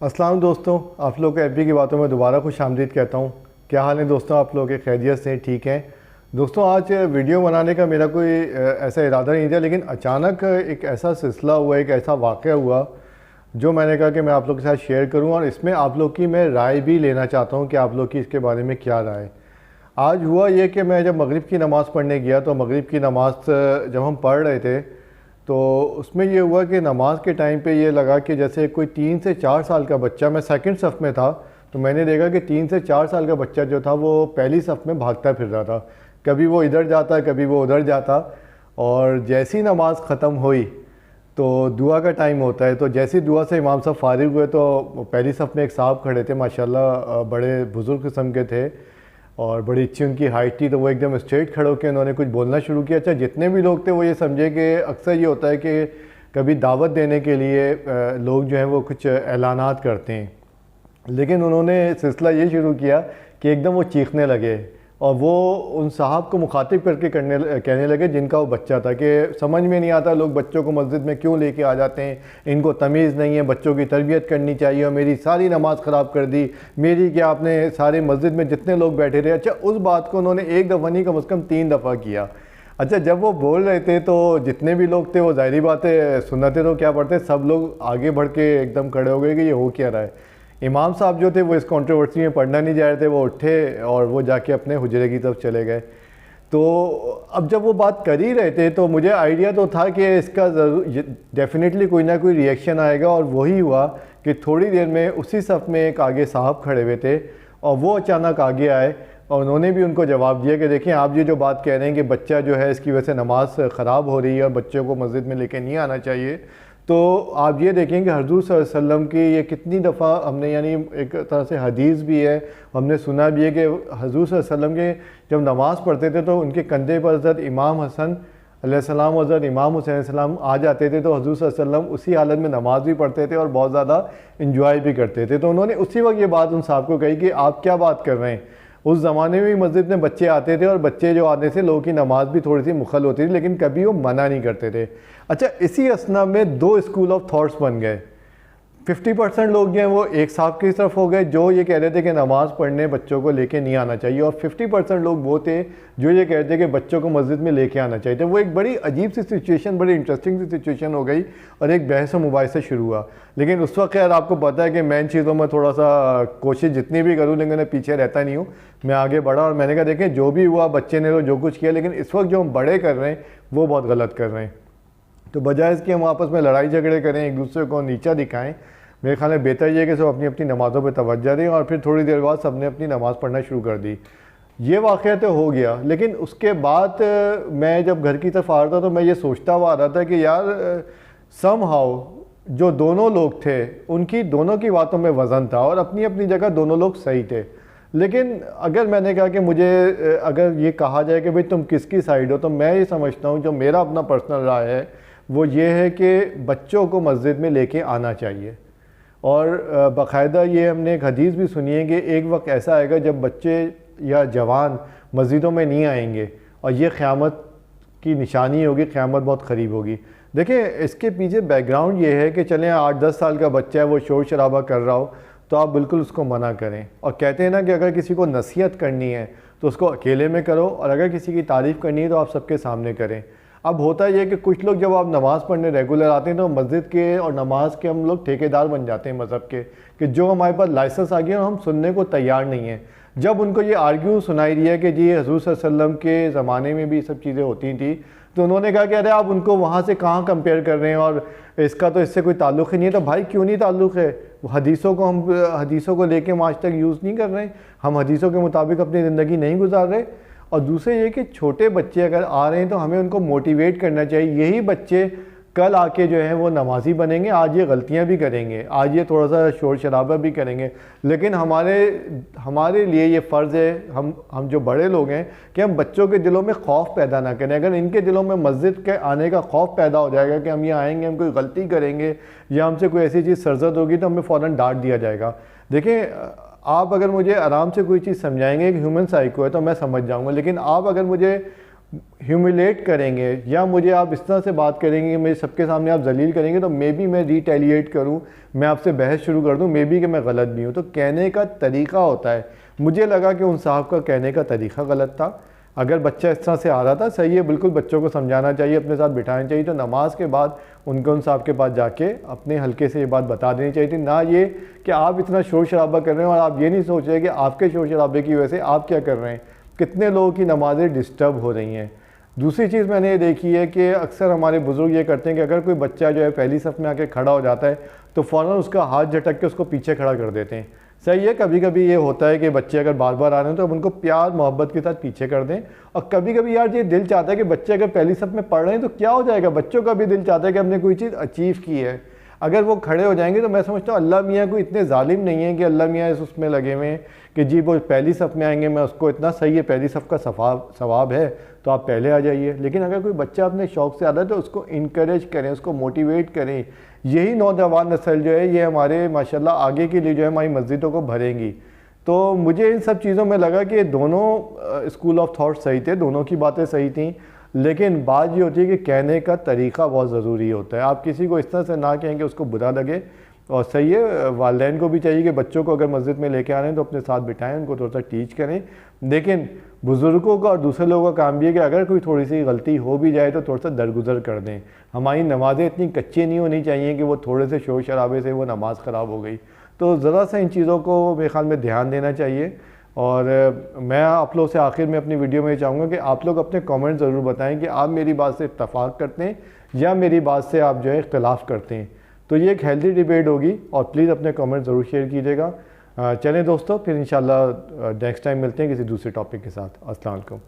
अस्सलाम दोस्तों, आप लोग को एफबी की बातों में दोबारा खुश आमदीद कहता हूँ। क्या हाल है दोस्तों? आप लोग के खैरियत से ठीक हैं? दोस्तों, आज वीडियो बनाने का मेरा कोई ऐसा इरादा नहीं था, लेकिन अचानक एक ऐसा सिलसिला हुआ, एक ऐसा वाक़या हुआ जो मैंने कहा कि मैं आप लोग के साथ शेयर करूँ और इसमें आप लोग की मैं राय भी लेना चाहता हूँ कि आप लोग की इसके बारे में क्या राय। आज हुआ ये कि मैं जब मगरिब की नमाज़ पढ़ने गया तो मगरिब की नमाज़ जब हम पढ़ रहे थे तो उसमें ये हुआ कि नमाज के टाइम पे ये लगा कि जैसे कोई 3 से 4 साल का बच्चा, मैं सेकंड सफ़ में था, तो मैंने देखा कि 3 से 4 साल का बच्चा जो था वो पहली सफ़ में भागता फिर रहा था। कभी वो इधर जाता, कभी वो उधर जाता। और जैसी नमाज ख़त्म हुई तो दुआ का टाइम होता है, तो जैसी दुआ से इमाम साहब फ़ारिग हुए तो पहली सफ़ में एक साहब खड़े थे, माशाल्लाह बड़े बुज़ुर्ग किस्म के थे और बड़ी अच्छी उनकी हाइट थी। तो वो एकदम स्ट्रेट खड़े होकर उन्होंने कुछ बोलना शुरू किया। अच्छा, जितने भी लोग थे वो ये समझे कि अक्सर ये होता है कि कभी दावत देने के लिए लोग जो हैं वो कुछ ऐलानात करते हैं, लेकिन उन्होंने सिलसिला ये शुरू किया कि एकदम वो चीखने लगे और वो उन साहब को मुखातिब करके कहने लगे जिनका वो बच्चा था कि समझ में नहीं आता लोग बच्चों को मस्जिद में क्यों लेके आ जाते हैं, इनको तमीज़ नहीं है, बच्चों की तरबियत करनी चाहिए और मेरी सारी नमाज़ ख़राब कर दी मेरी, कि आपने सारे मस्जिद में जितने लोग बैठे थे। अच्छा, उस बात को उन्होंने एक दफ़ा नहीं कम से कम 3 दफ़ा किया। अच्छा, जब वो बोल रहे थे तो जितने भी लोग थे वो ज़ाहिरी बात है सुनते तो क्या पढ़ते, सब लोग आगे बढ़ के एकदम खड़े हो गए कि ये हो क्या रहा है। इमाम साहब जो थे वो इस कंट्रोवर्सी में पढ़ना नहीं जा रहे थे, वो उठे और वो जाके अपने हुजरे की तरफ चले गए। तो अब जब वो बात कर ही रहे थे तो मुझे आइडिया तो था कि इसका ज़रूर डेफिनेटली कोई ना कोई रिएक्शन आएगा, और वही हुआ कि थोड़ी देर में उसी सफ़ में एक आगे साहब खड़े हुए थे और वो अचानक आगे आए और उन्होंने भी उनको जवाब दिया कि देखिए, आप ये जो बात कह रहे हैं कि बच्चा जो है इसकी वजह से नमाज़ ख़राब हो रही है और बच्चों को मस्जिद में लेके नहीं आना चाहिए, तो आप ये देखें कि हज़ूर सल्लल्लाहु अलैहि वसल्लम की ये कितनी दफ़ा हमने, यानी एक तरह से हदीस भी है, हमने सुना भी है कि हज़ूर सल्लल्लाहु अलैहि वसल्लम के जब नमाज़ पढ़ते थे तो उनके कंधे पर हज़रत इमाम हसन अलैहिस्सलाम और हज़रत इमाम हुसैन अलैहिस्सलाम आ जाते थे, तो हज़ूर सल्लल्लाहु अलैहि वसल्लम उसी हालत में नमाज़ भी पढ़ते थे और बहुत ज़्यादा इंजॉय भी करते थे। तो उन्होंने उसी वक्त ये बात उन साहब को कही कि आप क्या बात कर रहे हैं, उस ज़माने में भी मस्जिद में बच्चे आते थे और बच्चे जो आने से लोगों की नमाज़ भी थोड़ी सी मुखल होती थी, लेकिन कभी वो मना नहीं करते थे। अच्छा, इसी असना में 2 स्कूल ऑफ थॉट्स बन गए। 50% लोग जो हैं वो एक साहब की तरफ हो गए जो ये कह रहे थे कि नमाज़ पढ़ने बच्चों को लेके नहीं आना चाहिए, और 50% लोग वो थे जो ये कह रहे थे कि बच्चों को मस्जिद में लेके आना चाहिए। तो वो एक बड़ी अजीब सी सिचुएशन, बड़ी इंटरेस्टिंग सी सिचुएशन हो गई और एक बहस और मुबाहिसा शुरू हुआ। लेकिन उस वक्त खैर आपको पता है कि मैं इन चीज़ों में थोड़ा सा कोशिश जितनी भी करूँ, लेकिन मैं पीछे रहता नहीं हूँ, मैं आगे बढ़ा और मैंने कहा देखें जो भी हुआ बच्चे ने तो जो कुछ किया, लेकिन इस वक्त जो हम बड़े कर रहे हैं वो बहुत गलत कर रहे हैं। तो बजाय इसके हम आपस में लड़ाई झगड़े करें, एक दूसरे को नीचा दिखाएं, मेरे ख्याल में बेहतर ये है कि सब अपनी अपनी नमाज़ों पे तवज्जो दें। और फिर थोड़ी देर बाद सब ने अपनी नमाज़ पढ़ना शुरू कर दी। ये वाक़या तो हो गया, लेकिन उसके बाद मैं जब घर की तरफ आ रहा था तो मैं ये सोचता हुआ आ रहा था कि यार समहाउ जो दोनों लोग थे उनकी दोनों की बातों में वज़न था और अपनी अपनी जगह दोनों लोग सही थे। लेकिन अगर मैंने कहा कि मुझे अगर ये कहा जाए कि भाई तुम किसकी साइड हो, तो मैं ये समझता हूँ, जो मेरा अपना पर्सनल राय है वो ये है कि बच्चों को मस्जिद में लेके आना चाहिए। और बाकायदा ये हमने एक हदीस भी सुनी है कि एक वक्त ऐसा आएगा जब बच्चे या जवान मस्जिदों में नहीं आएंगे और ये क़यामत की निशानी होगी, क़यामत बहुत क़रीब होगी। देखिए, इसके पीछे बैकग्राउंड ये है कि चलें 8-10 साल का बच्चा है, वो शोर शराबा कर रहा हो तो आप बिल्कुल उसको मना करें। और कहते हैं ना कि अगर किसी को नसीहत करनी है तो उसको अकेले में करो, और अगर किसी की तारीफ़ करनी है तो आप सबके सामने करें। अब होता यह है कि कुछ लोग जब आप नमाज़ पढ़ने रेगुलर आते हैं तो मस्जिद के और नमाज के हम लोग ठेकेदार बन जाते हैं मज़हब के, कि जो हमारे पास लाइसेंस आ गया और हम सुनने को तैयार नहीं हैं। जब उनको ये आर्ग्यू सुनाई दिया कि जी हज़ूर सल्लल्लाहु अलैहि वसल्लम के ज़माने में भी ये सब चीज़ें होती थी, तो उन्होंने कहा कि अरे आप उनको वहाँ से कहाँ कंपेयर कर रहे हैं और इसका तो इससे कोई ताल्लुक़ ही नहीं है। तो भाई क्यों नहीं ताल्लुक़ है? हदीसों को हम हदीसों को लेके हम आज तक यूज़ नहीं कर रहे हैं, हम हदीसों के मुताबिक अपनी ज़िंदगी नहीं गुजार रहे। और दूसरे ये कि छोटे बच्चे अगर आ रहे हैं तो हमें उनको मोटिवेट करना चाहिए। यही बच्चे कल आके जो है वो नमाजी बनेंगे। आज ये गलतियां भी करेंगे, आज ये थोड़ा सा शोर शराबा भी करेंगे, लेकिन हमारे लिए ये फ़र्ज़ है, हम जो बड़े लोग हैं, कि हम बच्चों के दिलों में खौफ पैदा ना करें। अगर इनके दिलों में मस्जिद के आने का खौफ पैदा हो जाएगा कि हम यहाँ आएंगे, हम कोई गलती करेंगे या हमसे कोई ऐसी चीज़ सरजद होगी तो हमें फ़ौरन डांट दिया जाएगा। देखिए, आप अगर मुझे आराम से कोई चीज़ समझाएंगे कि ह्यूमन साइको है तो मैं समझ जाऊँगा, लेकिन आप अगर मुझे ह्यूमिलेट करेंगे या मुझे आप इस तरह से बात करेंगे कि मेरे सबके सामने आप जलील करेंगे, तो मे बी मैं रिटेलिएट करूं, मैं आपसे बहस शुरू कर दूं, मे बी कि मैं गलत भी हूं। तो कहने का तरीका होता है। मुझे लगा कि उन साहब का कहने का तरीका गलत था। अगर बच्चा इस तरह से आ रहा था, सही है, बिल्कुल बच्चों को समझाना चाहिए, अपने साथ बिठाना चाहिए। तो नमाज के बाद उनको उन साहब के पास जाके अपने हल्के से ये बात बता देनी चाहिए थी, ना ये कि आप इतना शोर शराबा कर रहे हैं और आप ये नहीं सोच रहे कि आपके शोर शराबे की वजह से आप क्या कर रहे हैं, कितने लोगों की नमाज़ें डिस्टर्ब हो रही हैं। दूसरी चीज़ मैंने ये देखी है कि अक्सर हमारे बुज़ुर्ग ये करते हैं कि अगर कोई बच्चा जो है पहली सफ़ में आके खड़ा हो जाता है तो फ़ौरन उसका हाथ झटक के उसको पीछे खड़ा कर देते हैं। सही है, कभी कभी ये होता है कि बच्चे अगर बार बार आ रहे हैं तो अब उनको प्यार मोहब्बत के साथ पीछे कर दें। और कभी कभी यार ये दिल चाहता है कि बच्चे अगर पहली सफ़ में पढ़ रहे हैं तो क्या हो जाएगा, बच्चों का भी दिल चाहता है कि हमने कोई चीज़ अचीव की है। अगर वो खड़े हो जाएंगे तो मैं समझता हूँ अल्लाह मियाँ कोई इतने जालिम नहीं है कि अल्लाह मियाँ उसमें लगे हुए हैं कि जी वो पहली सफ़ में आएंगे, मैं उसको इतना, सही है पहली सफ़ का सवाब है तो आप पहले आ जाइए। लेकिन अगर कोई बच्चा अपने शौक़ से आता है तो उसको इनकरेज करें, उसको मोटिवेट करें। यही नौजवान नस्ल जो है ये हमारे माशाल्लाह आगे के लिए जो है हमारी मस्जिदों को भरेंगी। तो मुझे इन सब चीज़ों में लगा कि दोनों स्कूल ऑफ थॉट सही थे, दोनों की बातें सही थी। लेकिन बात ये होती है कि कहने का तरीका बहुत ज़रूरी होता है। आप किसी को इस तरह से ना कहें कि उसको बुरा लगे। और सही है, वालिदैन को भी चाहिए कि बच्चों को अगर मस्जिद में लेके आ रहे हैं तो अपने साथ बिठाएं, उनको थोड़ा सा टीच करें। लेकिन बुज़ुर्गों का और दूसरे लोगों का काम भी है कि अगर कोई थोड़ी सी गलती हो भी जाए तो थोड़ा सा दरगुजर कर दें। हमारी नमाज़ें इतनी कच्ची नहीं होनी चाहिए कि वो थोड़े से शोर शराबे से वो नमाज़ ख़राब हो गई। तो ज़रा सा इन चीज़ों को मेरे ख्याल में ध्यान देना चाहिए। और मैं आप लोग से आखिर में अपनी वीडियो में चाहूँगा कि आप लोग अपने कमेंट ज़रूर बताएं कि आप मेरी बात से इत्तफाक करते हैं या मेरी बात से आप जो है इख्तिलाफ़ करते हैं। तो ये एक हेल्दी डिबेट होगी और प्लीज़ अपने कमेंट ज़रूर शेयर कीजिएगा। चलें दोस्तों, फिर इंशाल्लाह नेक्स्ट टाइम मिलते हैं किसी दूसरे टॉपिक के साथ। अस्सलाम वालेकुम।